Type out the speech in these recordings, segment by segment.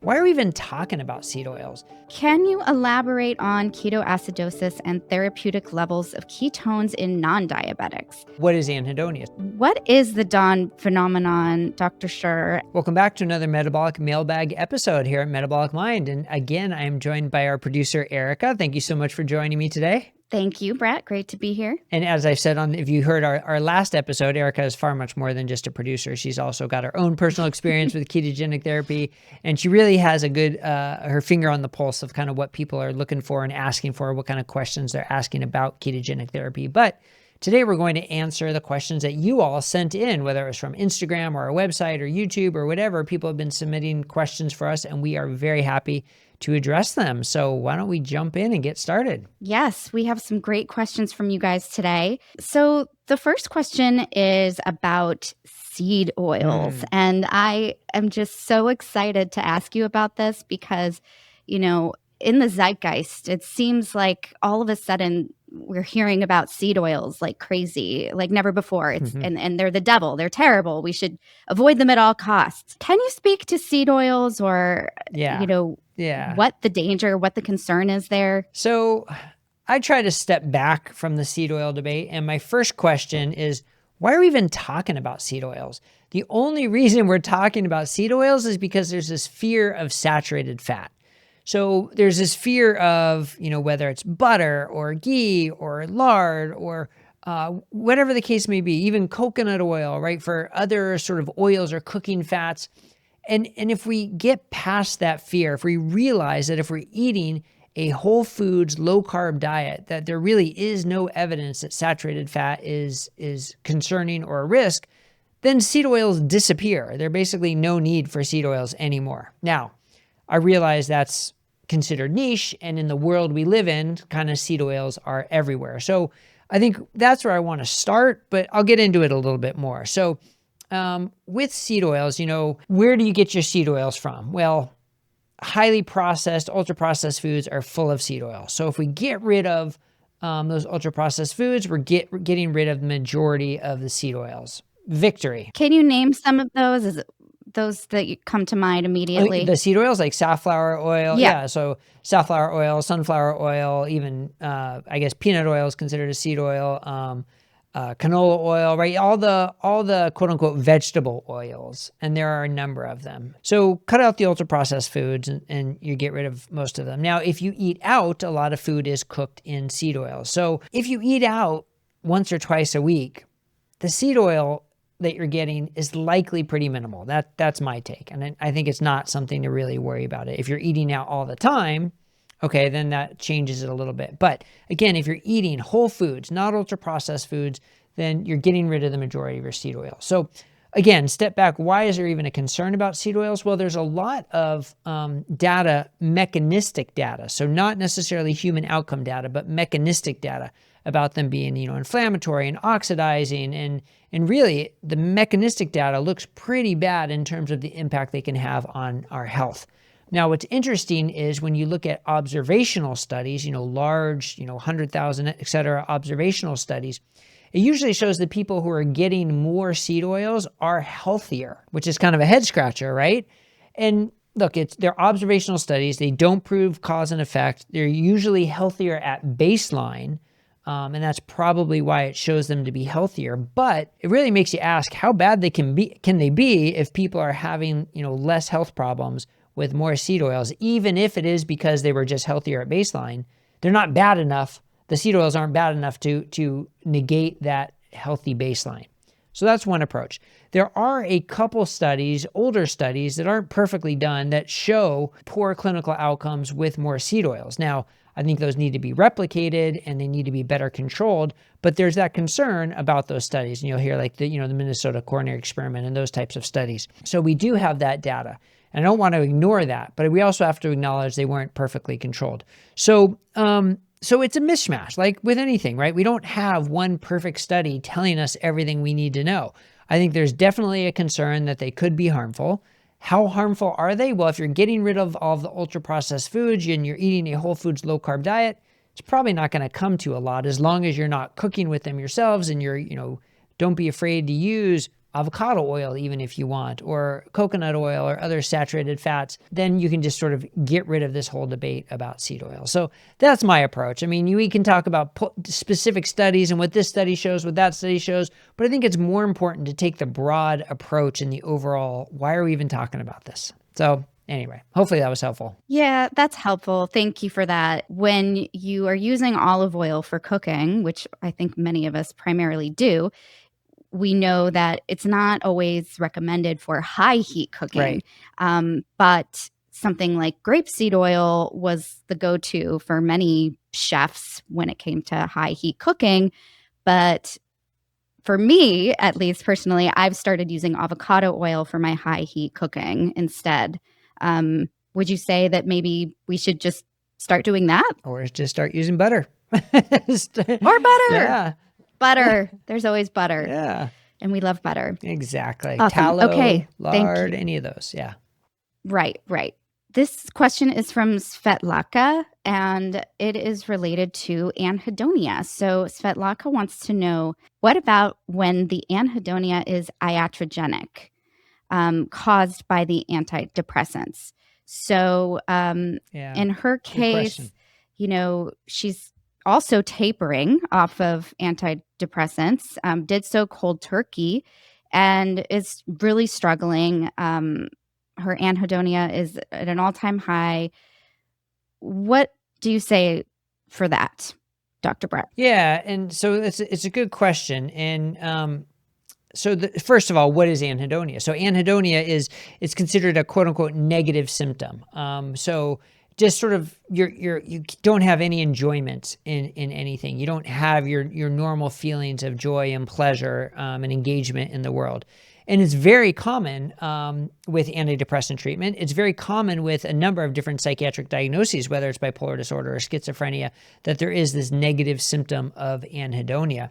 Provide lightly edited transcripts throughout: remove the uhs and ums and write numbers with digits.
Why are we even talking about seed oils? Can you elaborate on ketoacidosis and therapeutic levels of ketones in non-diabetics? What is anhedonia? What is the dawn phenomenon, Dr. Scher? Welcome back to another Metabolic Mailbag episode here at Metabolic Mind. And again, I am joined by our producer, Erica. Thank you so much for joining me today. Thank you, Bret. Great to be here. And as I said, if you heard our last episode, Erica is far much more than just a producer. She's also got her own personal experience with ketogenic therapy. And she really has a good, her finger on the pulse of kind of what people are looking for and asking for, what kind of questions they're asking about ketogenic therapy. But today we're going to answer the questions that you all sent in, whether it was from Instagram or our website or YouTube or whatever. People have been submitting questions for us, and we are very happy to address them. So why don't we jump in and get started? Yes, we have some great questions from you guys today. So the first question is about seed oils. And I am just so excited to ask you about this because, you know, in the zeitgeist, it seems like all of a sudden we're hearing about seed oils like crazy, like never before. And they're the devil. They're terrible. We should avoid them at all costs. Can you speak to seed oils or, what the danger, what the concern is there? So I try to step back from the seed oil debate. And my first question is, why are we even talking about seed oils? The only reason we're talking about seed oils is because there's this fear of saturated fat. So there's this fear of, whether it's butter or ghee or lard or whatever the case may be, even coconut oil, right? For other sort of oils or cooking fats. And if we get past that fear, if we realize that if we're eating a whole foods, low carb diet, that there really is no evidence that saturated fat is concerning or a risk, then seed oils disappear. There's basically no need for seed oils anymore. Now, I realize that's considered niche, and in the world we live in, kind of seed oils are everywhere. So I think that's where I want to start, but I'll get into it a little bit more. So with seed oils, where do you get your seed oils from? Well, highly processed, ultra-processed foods are full of seed oil. So if we get rid of those ultra-processed foods, we're getting rid of the majority of the seed oils. Victory. Can you name some of those? Is it those that come to mind immediately? The seed oils like safflower oil. Yeah. So safflower oil, sunflower oil, even I guess peanut oil is considered a seed oil. Canola oil, right? All the quote unquote vegetable oils. And there are a number of them. So cut out the ultra processed foods and you get rid of most of them. Now, if you eat out, a lot of food is cooked in seed oil. So if you eat out once or twice a week, the seed oil that you're getting is likely pretty minimal. That's my take. And I think it's not something to really worry about it. If you're eating out all the time, okay, then that changes it a little bit. But again, if you're eating whole foods, not ultra processed foods, then you're getting rid of the majority of your seed oil. So again, step back. Why is there even a concern about seed oils? Well, there's a lot of data, mechanistic data. So not necessarily human outcome data, but mechanistic data about them being, inflammatory and oxidizing. And really the mechanistic data looks pretty bad in terms of the impact they can have on our health. Now, what's interesting is when you look at observational studies, large, 100,000, et cetera, observational studies, it usually shows that people who are getting more seed oils are healthier, which is kind of a head scratcher, right? And look, they're observational studies. They don't prove cause and effect. They're usually healthier at baseline. And that's probably why it shows them to be healthier. But it really makes you ask how bad can they be if people are having, less health problems with more seed oils, even if it is because they were just healthier at baseline. They're not bad enough. The seed oils aren't bad enough to negate that healthy baseline. So that's one approach. There are a couple studies, older studies that aren't perfectly done that show poor clinical outcomes with more seed oils. Now, I think those need to be replicated and they need to be better controlled, but there's that concern about those studies. And you'll hear like the Minnesota coronary experiment and those types of studies. So we do have that data. And I don't want to ignore that, but we also have to acknowledge they weren't perfectly controlled. So it's a mishmash, like with anything, right? We don't have one perfect study telling us everything we need to know. I think there's definitely a concern that they could be harmful. How harmful are they? Well, if you're getting rid of all of the ultra-processed foods and you're eating a whole foods, low-carb diet, it's probably not going to come to a lot as long as you're not cooking with them yourselves and you're, don't be afraid to use avocado oil, even if you want, or coconut oil or other saturated fats, then you can just sort of get rid of this whole debate about seed oil. So that's my approach. I mean, we can talk about specific studies and what this study shows, what that study shows, but I think it's more important to take the broad approach in the overall, why are we even talking about this? So anyway, hopefully that was helpful. Yeah, that's helpful. Thank you for that. When you are using olive oil for cooking, which I think many of us primarily do, we know that it's not always recommended for high heat cooking. Right. But something like grapeseed oil was the go-to for many chefs when it came to high heat cooking. But for me, at least personally, I've started using avocado oil for my high heat cooking instead. Would you say that maybe we should just start doing that? Or just start using butter. Or butter. Yeah. Butter. There's always butter. Yeah. And we love butter. Exactly. Awesome. Tallow, Okay. lard, any of those. Yeah. Right. This question is from Svetlaka, and it is related to anhedonia. So Svetlaka wants to know, what about when the anhedonia is iatrogenic, caused by the antidepressants? So in her case, she's also tapering off of antidepressants, did so cold turkey, and is really struggling. Her anhedonia is at an all-time high. What do you say for that, Dr. Bret? Yeah, and so it's a good question. And so first of all, what is anhedonia? So anhedonia it's considered a quote unquote negative symptom. So just sort of you don't have any enjoyment in anything. You don't have your normal feelings of joy and pleasure and engagement in the world. And it's very common with antidepressant treatment. It's very common with a number of different psychiatric diagnoses, whether it's bipolar disorder or schizophrenia, that there is this negative symptom of anhedonia.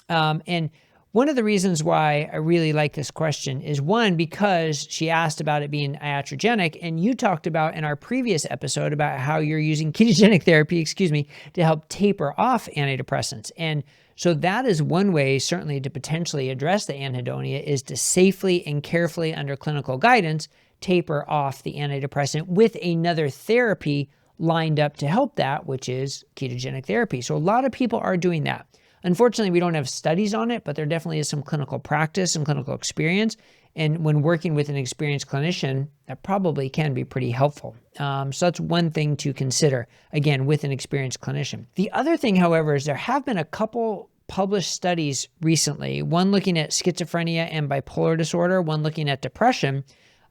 And one of the reasons why I really like this question is, one, because she asked about it being iatrogenic, and you talked about in our previous episode about how you're using ketogenic therapy, to help taper off antidepressants. And so that is one way, certainly, to potentially address the anhedonia, is to safely and carefully, under clinical guidance, taper off the antidepressant with another therapy lined up to help that, which is ketogenic therapy. So a lot of people are doing that. Unfortunately, we don't have studies on it, but there definitely is some clinical practice and clinical experience. And when working with an experienced clinician, that probably can be pretty helpful. So that's one thing to consider, again, with an experienced clinician. The other thing, however, is there have been a couple published studies recently, one looking at schizophrenia and bipolar disorder, one looking at depression.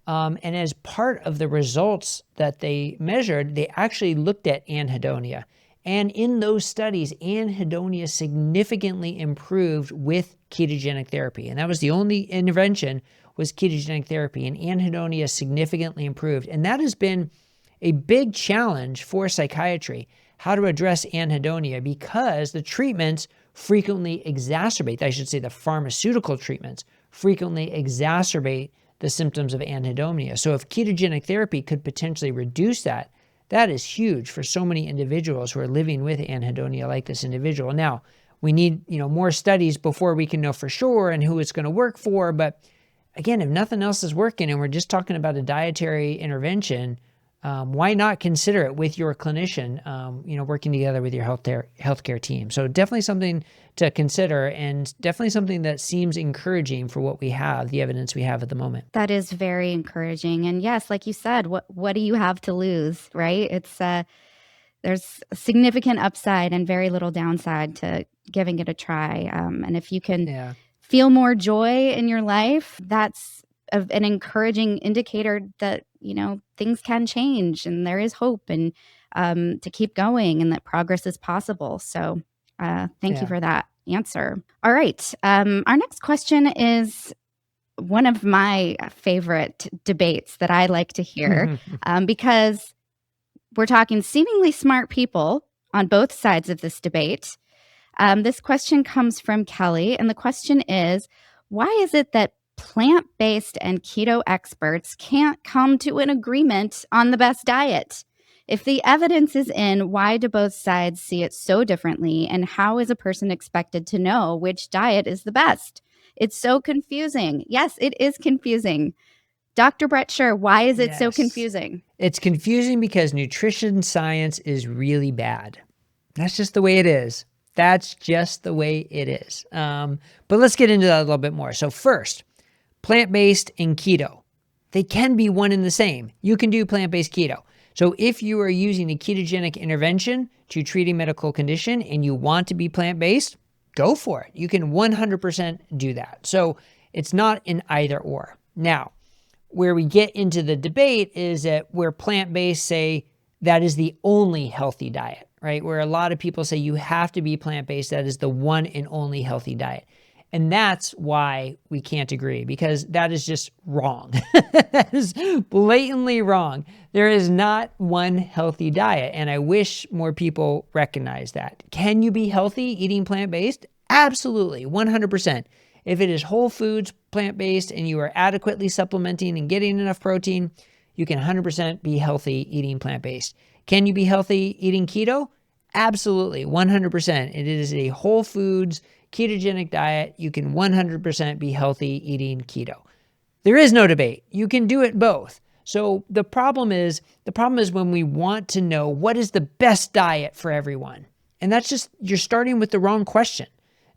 And as part of the results that they measured, they actually looked at anhedonia. And in those studies, anhedonia significantly improved with ketogenic therapy. And that was the only intervention, was ketogenic therapy, and anhedonia significantly improved. And that has been a big challenge for psychiatry, how to address anhedonia, because the treatments frequently exacerbate, the pharmaceutical treatments frequently exacerbate the symptoms of anhedonia. So if ketogenic therapy could potentially reduce that, that is huge for so many individuals who are living with anhedonia like this individual. Now, we need more studies before we can know for sure and who it's going to work for. But again, if nothing else is working and we're just talking about a dietary intervention, why not consider it with your clinician, working together with your healthcare team? So definitely something to consider, and definitely something that seems encouraging for what we have, the evidence we have at the moment. That is very encouraging. And yes, like you said, what do you have to lose, right? It's there's a significant upside and very little downside to giving it a try. And if you can feel more joy in your life, that's an encouraging indicator that, things can change and there is hope, and to keep going, and that progress is possible. So thank you for that answer. All right. Our next question is one of my favorite debates that I like to hear, because we're talking seemingly smart people on both sides of this debate. This question comes from Kelly, and the question is, why is it that plant-based and keto experts can't come to an agreement on the best diet? If the evidence is in, why do both sides see it so differently? And how is a person expected to know which diet is the best? It's so confusing. Yes, it is confusing. Dr. Bret Scher, why is it so Yes. confusing? It's confusing because nutrition science is really bad. That's just the way it is. That's just the way it is. But let's get into that a little bit more. So first, plant-based and keto. They can be one and the same. You can do plant-based keto. So if you are using a ketogenic intervention to treat a medical condition and you want to be plant-based, go for it. You can 100% do that. So it's not an either or. Now, where we get into the debate is that where plant-based say that is the only healthy diet, right? Where a lot of people say you have to be plant-based, that is the one and only healthy diet. And that's why we can't agree, because that is just wrong. That is blatantly wrong. There is not one healthy diet, and I wish more people recognize that. Can you be healthy eating plant-based? Absolutely, 100%. If it is whole foods, plant-based, and you are adequately supplementing and getting enough protein, you can 100% be healthy eating plant-based. Can you be healthy eating keto? Absolutely, 100%. It is a whole foods, ketogenic diet. You can 100% be healthy eating keto. There is no debate. You can do it both. So the problem is when we want to know what is the best diet for everyone. And that's just, you're starting with the wrong question.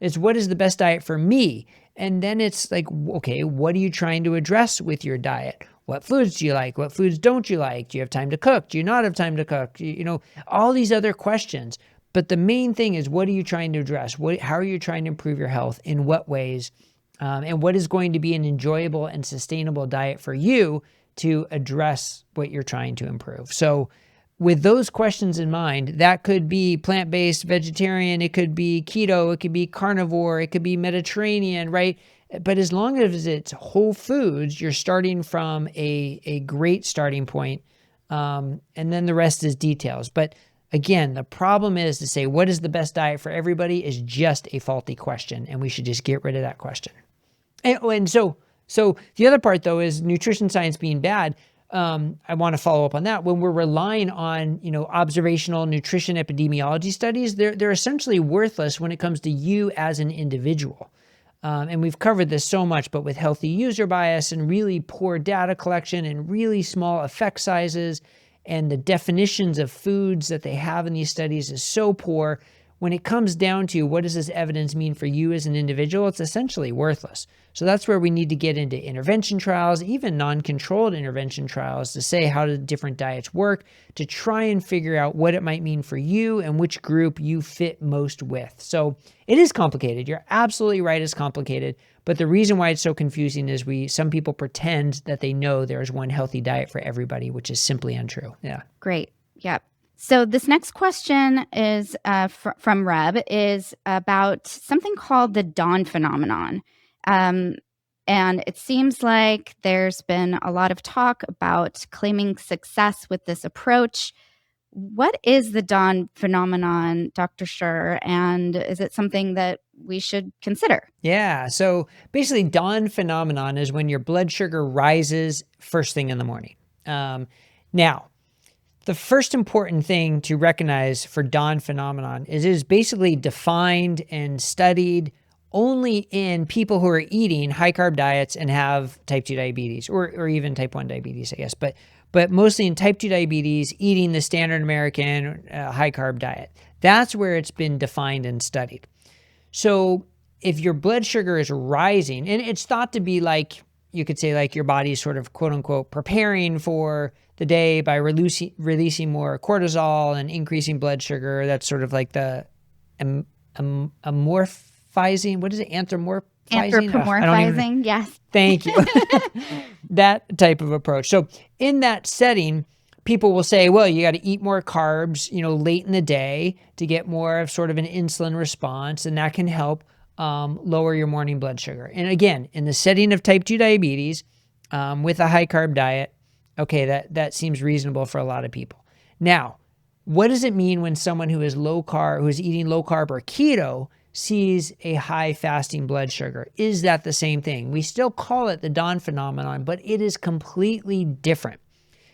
It's what is the best diet for me? And then it's like, okay, what are you trying to address with your diet? What foods do you like? What foods don't you like? Do you have time to cook? Do you not have time to cook? You know, all these other questions. But the main thing is, what are you trying to address? How are you trying to improve your health? In what ways? And what is going to be an enjoyable and sustainable diet for you to address what you're trying to improve? So with those questions in mind, that could be plant-based, vegetarian, it could be keto, it could be carnivore, it could be Mediterranean, right? But as long as it's whole foods, you're starting from a great starting point, and then the rest is details. But again, the problem is to say what is the best diet for everybody is just a faulty question, and we should just get rid of that question. And so the other part, though, is nutrition science being bad. I want to follow up on that. When we're relying on, observational nutrition epidemiology studies, they're essentially worthless when it comes to you as an individual. And we've covered this so much, but with healthy user bias and really poor data collection and really small effect sizes, and the definitions of foods that they have in these studies is so poor. When it comes down to what does this evidence mean for you as an individual, it's essentially worthless. So that's where we need to get into intervention trials, even non-controlled intervention trials, to say how the different diets work, to try and figure out what it might mean for you and which group you fit most with. So it is complicated. You're absolutely right, it's complicated. But the reason why it's so confusing is some people pretend that they know there's one healthy diet for everybody, which is simply untrue. Yeah. Great. Yep. So this next question is from Reb, is about something called the dawn phenomenon. And it seems like there's been a lot of talk about claiming success with this approach. What is the dawn phenomenon, Dr. Scher, and is it something that we should consider? Yeah. So basically, dawn phenomenon is when your blood sugar rises first thing in the morning. Now, the first important thing to recognize for dawn phenomenon is it is basically defined and studied only in people who are eating high carb diets and have type 2 diabetes or even type 1 diabetes, I guess. But mostly in type 2 diabetes, eating the standard American high carb diet. That's where it's been defined and studied. So if your blood sugar is rising, and it's thought to be like, you could say like your body's sort of quote unquote preparing for the day by releasing more cortisol and increasing blood sugar. That's sort of like the amorphizing. What is it? Anthropomorphizing. Yes. Thank you. That type of approach. So in that setting, people will say, well, you got to eat more carbs, late in the day to get more of sort of an insulin response, and that can help lower your morning blood sugar. And again, in the setting of type 2 diabetes, with a high carb diet, okay, that seems reasonable for a lot of people. Now, what does it mean when someone who is eating low carb or keto sees a high fasting blood sugar? Is that the same thing? We still call it the dawn phenomenon, but it is completely different.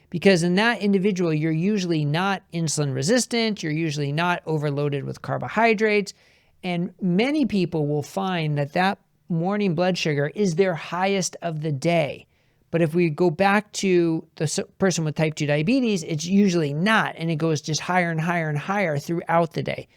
Because in that individual, you're usually not insulin resistant, you're usually not overloaded with carbohydrates, and many people will find that morning blood sugar is their highest of the day. But if we go back to the person with type 2 diabetes, it's usually not, and it goes just higher and higher and higher throughout the day.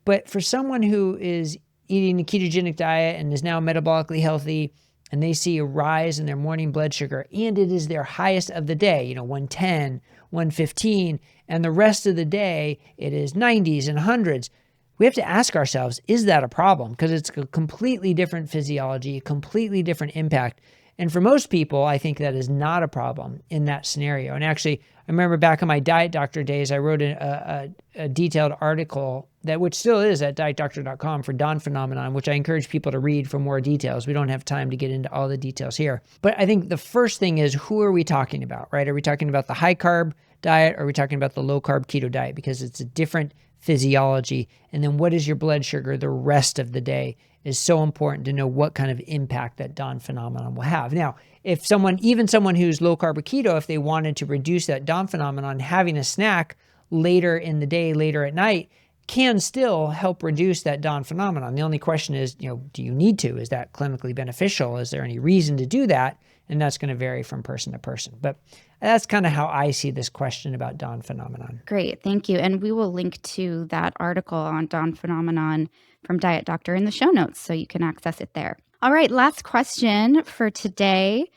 But for someone who is eating a ketogenic diet and is now metabolically healthy, and they see a rise in their morning blood sugar, and it is their highest of the day, 110, 115, and the rest of the day it is 90s and hundreds, we have to ask ourselves, is that a problem? Because it's a completely different physiology, a completely different impact. And for most people, I think that is not a problem in that scenario. And actually, I remember back in my diet doctor days, I wrote a detailed article which still is at dietdoctor.com for Dawn phenomenon, which I encourage people to read for more details. We don't have time to get into all the details here. But I think the first thing is, who are we talking about, right? Are we talking about the high carb diet, or are we talking about the low carb keto diet? Because it's a different physiology. And then what is your blood sugar the rest of the day is so important to know what kind of impact that Dawn phenomenon will have. Now, if even someone who's low carb or keto, if they wanted to reduce that Dawn phenomenon, having a snack later in the day, later at night, can still help reduce that Dawn phenomenon. The only question is, do you need to? Is that clinically beneficial? Is there any reason to do that? And that's going to vary from person to person. But that's kind of how I see this question about Dawn phenomenon. Great. Thank you. And we will link to that article on Dawn phenomenon from Diet Doctor in the show notes, so you can access it there. All right. Last question for today.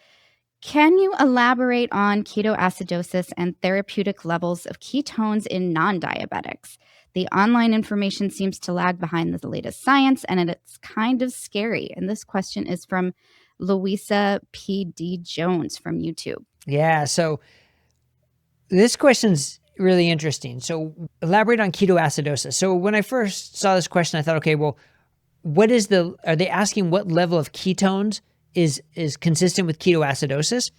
Can you elaborate on ketoacidosis and therapeutic levels of ketones in non-diabetics? The online information seems to lag behind the latest science, and it's kind of scary. And this question is from Louisa P.D. Jones from YouTube. Yeah, so this question's really interesting. So elaborate on ketoacidosis. So when I first saw this question, I thought, okay, well, are they asking what level of ketones is consistent with ketoacidosis?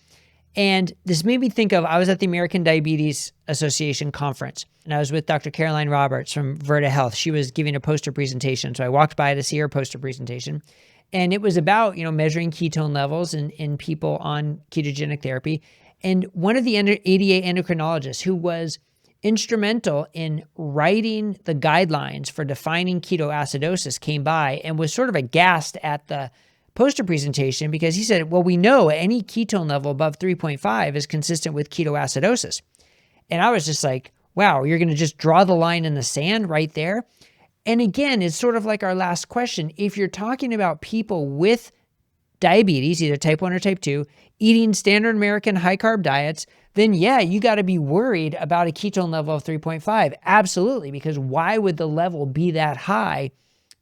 And this made me think of, I was at the American Diabetes Association conference, and I was with Dr. Caroline Roberts from Virta Health. She was giving a poster presentation. So I walked by to see her poster presentation. And it was about, measuring ketone levels in people on ketogenic therapy. And one of the ADA endocrinologists who was instrumental in writing the guidelines for defining ketoacidosis came by and was sort of aghast at the poster presentation, because he said, well, we know any ketone level above 3.5 is consistent with ketoacidosis. And I was just like, wow, you're going to just draw the line in the sand right there? And again, it's sort of like our last question. If you're talking about people with diabetes, either type 1 or type 2, eating standard American high carb diets, then yeah, you got to be worried about a ketone level of 3.5. Absolutely, because why would the level be that high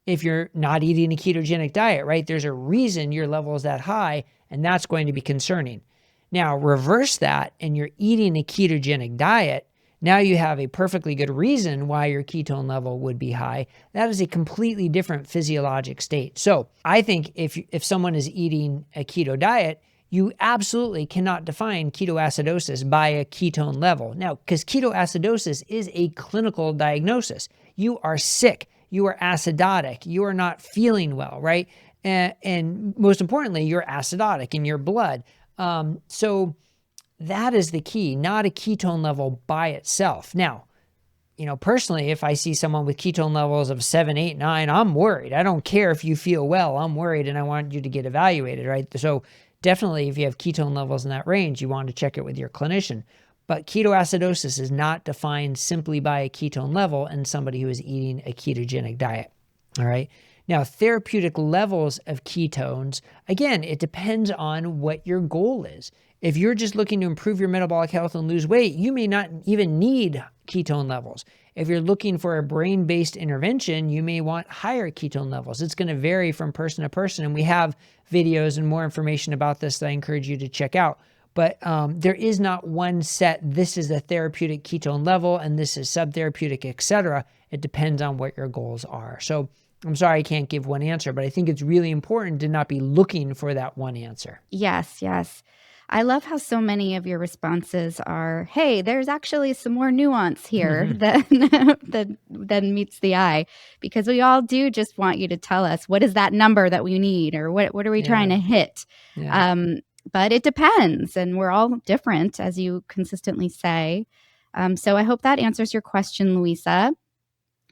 if you're not eating a ketogenic diet, right? There's a reason your level is that high, and that's going to be concerning. Now, reverse that, and you're eating a ketogenic diet. Now you have a perfectly good reason why your ketone level would be high. That is a completely different physiologic state. So I think if someone is eating a keto diet, you absolutely cannot define ketoacidosis by a ketone level. Now, because ketoacidosis is a clinical diagnosis. You are sick. You are acidotic. You are not feeling well, right? And most importantly, you're acidotic in your blood. So that is the key, not a ketone level by itself. Now, personally, if I see someone with ketone levels of 7, 8, 9, I'm worried. I don't care if you feel well. I'm worried, and I want you to get evaluated, right? So definitely, if you have ketone levels in that range, you want to check it with your clinician. But ketoacidosis is not defined simply by a ketone level in somebody who is eating a ketogenic diet, all right? Now, therapeutic levels of ketones, again, it depends on what your goal is. If you're just looking to improve your metabolic health and lose weight, you may not even need ketone levels. If you're looking for a brain-based intervention, you may want higher ketone levels. It's going to vary from person to person, and we have videos and more information about this that I encourage you to check out. But there is not one set, this is a therapeutic ketone level, and this is subtherapeutic, etc. It depends on what your goals are. So I'm sorry I can't give one answer, but I think it's really important to not be looking for that one answer. Yes. I love how so many of your responses are, hey, there's actually some more nuance here than meets the eye, because we all do just want you to tell us, what is that number that we need, or what are we trying to hit? Yeah. But it depends, and we're all different, as you consistently say. So I hope that answers your question, Louisa.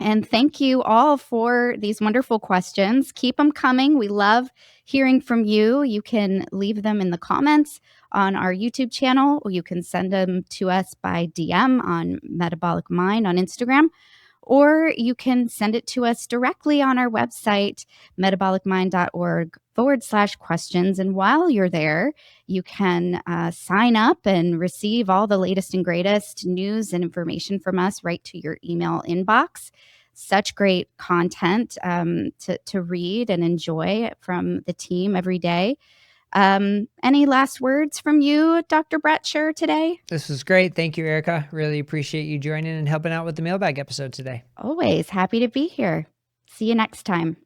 And thank you all for these wonderful questions. Keep them coming. We love hearing from you. You can leave them in the comments on our YouTube channel, or you can send them to us by DM on Metabolic Mind on Instagram, or you can send it to us directly on our website, metabolicmind.org/questions. And while you're there, you can sign up and receive all the latest and greatest news and information from us right to your email inbox. Such great content to read and enjoy from the team every day. Any last words from you, Dr. Bret Scher, today? This was great. Thank you, Erica. Really appreciate you joining and helping out with the mailbag episode today. Always happy to be here. See you next time.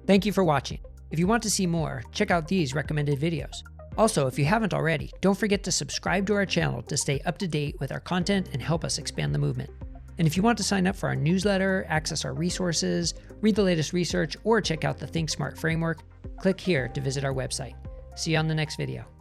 Thank you for watching. If you want to see more, check out these recommended videos. Also, if you haven't already, don't forget to subscribe to our channel to stay up to date with our content and help us expand the movement. And if you want to sign up for our newsletter, access our resources, read the latest research, or check out the Think Smart framework, click here to visit our website. See you on the next video.